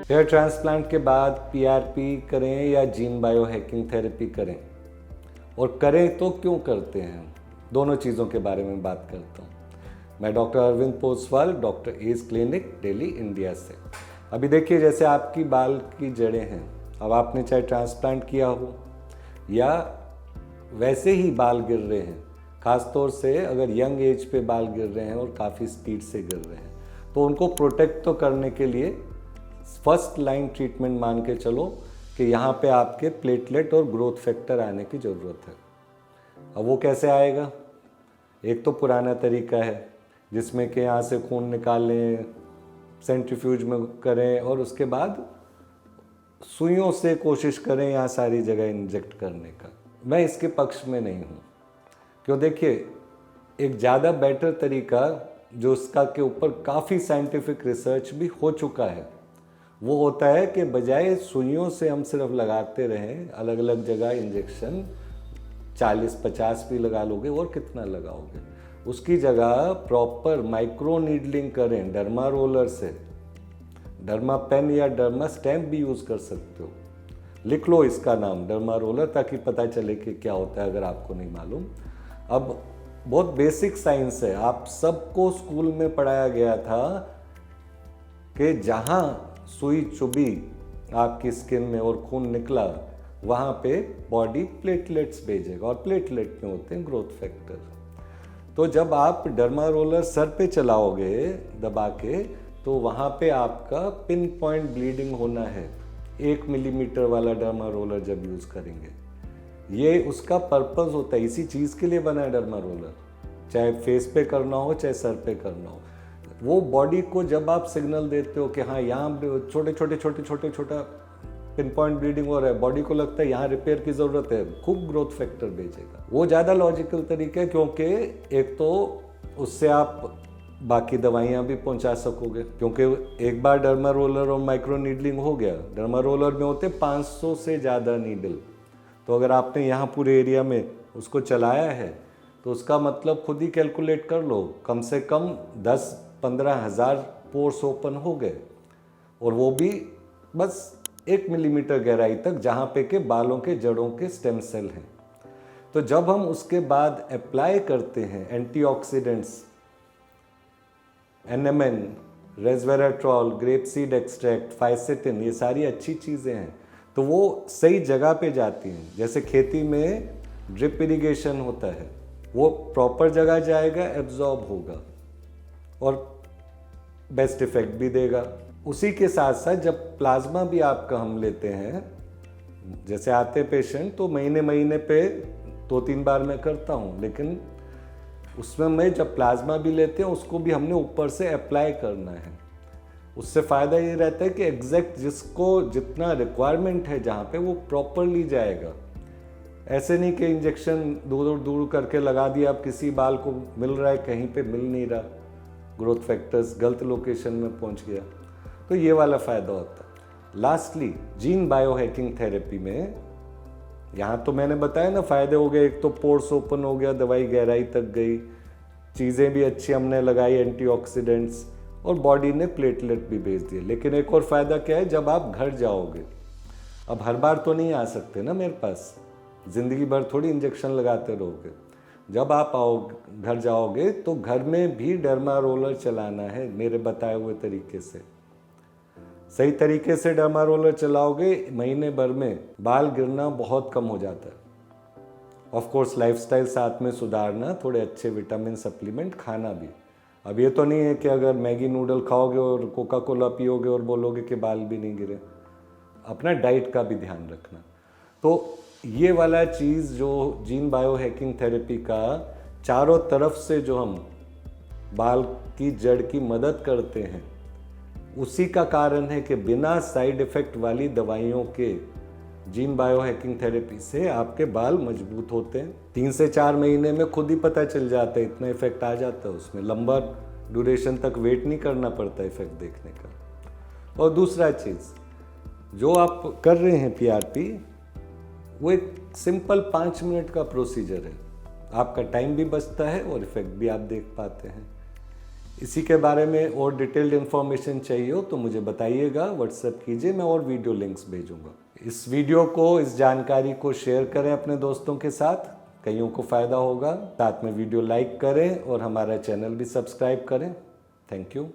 Hair transplant के बाद PRP करें या जीन बायो हैकिंग थेरेपी करें, और करें तो क्यों करते हैं, दोनों चीज़ों के बारे में बात करता हूँ। मैं doctor Arvind Poswal, doctor Edge Clinic, Delhi, India से। अभी देखिए, जैसे आपकी बाल की जड़ें हैं, अब आपने चाहे ट्रांसप्लांट किया हो या वैसे ही बाल गिर रहे हैं, ख़ासतौर से अगर यंग एज पे बाल गिर रहे हैं और काफ़ी स्पीड से गिर रहे हैं, तो उनको प्रोटेक्ट तो करने के लिए फर्स्ट लाइन ट्रीटमेंट मान के चलो कि यहाँ पे आपके प्लेटलेट और ग्रोथ फैक्टर आने की ज़रूरत है। अब वो कैसे आएगा? एक तो पुराना तरीका है जिसमें कि यहाँ से खून निकालें, सेंट्रीफ्यूज में करें और उसके बाद सुइयों से कोशिश करें यहाँ सारी जगह इंजेक्ट करने का। मैं इसके पक्ष में नहीं हूँ, क्यों देखिए, एक ज़्यादा बेटर तरीका जो उसका के ऊपर काफ़ी साइंटिफिक रिसर्च भी हो चुका है, वो होता है कि बजाय सुइयों से हम सिर्फ लगाते रहें अलग अलग जगह इंजेक्शन, 40-50 भी लगा लोगे और कितना लगाओगे, उसकी जगह प्रॉपर माइक्रो नीडलिंग करें डर्मा रोलर से। डर्मा पेन या डर्मा स्टैम्प भी यूज़ कर सकते हो, लिख लो इसका नाम डर्मा रोलर, ताकि पता चले कि क्या होता है अगर आपको नहीं मालूम। अब बहुत बेसिक साइंस है, आप सबको स्कूल में पढ़ाया गया था कि जहाँ सुई चुभी आपकी स्किन में और खून निकला, वहाँ पे बॉडी प्लेटलेट्स भेजेगा और प्लेटलेट में होते हैं ग्रोथ फैक्टर। तो जब आप डर्मा रोलर सर पे चलाओगे दबा के, तो वहाँ पे आपका पिन पॉइंट ब्लीडिंग होना है। 1 मिलीमीटर वाला डर्मा रोलर जब यूज़ करेंगे, ये उसका पर्पस होता है, इसी चीज़ के लिए बना है डर्मा रोलर, चाहे फेस पे करना हो चाहे सर पे करना हो। वो बॉडी को जब आप सिग्नल देते हो कि हाँ यहाँ छोटे छोटा पिन पॉइंट ब्लीडिंग हो रहा है, बॉडी को लगता है यहाँ रिपेयर की ज़रूरत है, खूब ग्रोथ फैक्टर भेजेगा। वो ज़्यादा लॉजिकल तरीका है, क्योंकि एक तो उससे आप बाकी दवाइयाँ भी पहुँचा सकोगे, क्योंकि एक बार डर्मा रोलर और माइक्रो नीडलिंग हो गया। डर्मा रोलर में होते 500 से ज़्यादा नीडल, तो अगर आपने यहाँ पूरे एरिया में उसको चलाया है, तो उसका मतलब खुद ही कैलकुलेट कर लो, कम से कम 10-15 हज़ार पोर्स ओपन हो गए, और वो भी बस 1 मिलीमीटर गहराई तक, जहाँ पे के बालों के जड़ों के स्टेम सेल हैं। तो जब हम उसके बाद अप्लाई करते हैं antioxidants, NMN, resveratrol, grape seed extract, fisetin, ये सारी अच्छी चीज़ें हैं, तो वो सही जगह पे जाती हैं। जैसे खेती में ड्रिप इरिगेशन होता है, वो प्रॉपर जगह जाएगा, एब्जॉर्ब होगा और बेस्ट इफेक्ट भी देगा। उसी के साथ साथ जब प्लाज्मा भी आपका हम लेते हैं, जैसे आते पेशेंट तो महीने पे 2-3 बार मैं करता हूँ, लेकिन उसमें मैं जब प्लाज्मा भी लेते हैं उसको भी हमने ऊपर से अप्लाई करना है। उससे फ़ायदा ये रहता है कि एग्जैक्ट जिसको जितना रिक्वायरमेंट है जहाँ पे, वो प्रॉपरली जाएगा। ऐसे नहीं कि इंजेक्शन दूर करके लगा दिया, अब किसी बाल को मिल रहा है, कहीं पे मिल नहीं रहा, ग्रोथ फैक्टर्स गलत लोकेशन में पहुँच गया, तो ये वाला फ़ायदा होता है। Lastly, gene bio hacking therapy में यहाँ तो मैंने बताया ना फ़ायदे हो गए, एक तो पोर्स ओपन हो गया, दवाई गहराई तक गई, चीज़ें भी अच्छी हमने लगाई, एंटीऑक्सीडेंट्स, और बॉडी ने प्लेटलेट भी भेज दिए। लेकिन एक और फ़ायदा क्या है, जब आप घर जाओगे, अब हर बार तो नहीं आ सकते ना मेरे पास, ज़िंदगी भर थोड़ी इंजेक्शन लगाते रहोगे। जब आप घर जाओगे तो घर में भी डर्मा रोलर चलाना है मेरे बताए हुए तरीके से। सही तरीके से डर्मा रोलर चलाओगे, महीने भर में बाल गिरना बहुत कम हो जाता है। ऑफ कोर्स लाइफस्टाइल साथ में सुधारना, थोड़े अच्छे विटामिन सप्लीमेंट खाना भी। अब ये तो नहीं है कि अगर मैगी नूडल खाओगे और कोका कोला पियोगे और बोलोगे कि बाल भी नहीं गिरे। अपना डाइट का भी ध्यान रखना। तो ये वाला चीज़ जो जीन बायो हैकिंग थेरेपी का चारों तरफ से जो हम बाल की जड़ की मदद करते हैं, उसी का कारण है कि बिना साइड इफ़ेक्ट वाली दवाइयों के जीन बायो हैकिंग थेरेपी से आपके बाल मजबूत होते हैं। 3 से 4 महीने में खुद ही पता चल जाता है, इतना इफेक्ट आ जाता है उसमें। लंबा ड्यूरेशन तक वेट नहीं करना पड़ता इफेक्ट देखने का। और दूसरा चीज़, जो आप कर रहे हैं पीआरपी, वो एक सिंपल 5 मिनट का प्रोसीजर है। आपका टाइम भी बचता है और इफेक्ट भी आप देख पाते हैं। इसी के बारे में और डिटेल्ड इन्फॉर्मेशन चाहिए हो तो मुझे बताइएगा, व्हाट्सएप कीजिए, मैं और वीडियो लिंक्स भेजूंगा। इस वीडियो को, इस जानकारी को शेयर करें अपने दोस्तों के साथ, कईयों को फ़ायदा होगा। साथ में वीडियो लाइक करें और हमारा चैनल भी सब्सक्राइब करें। Thank you.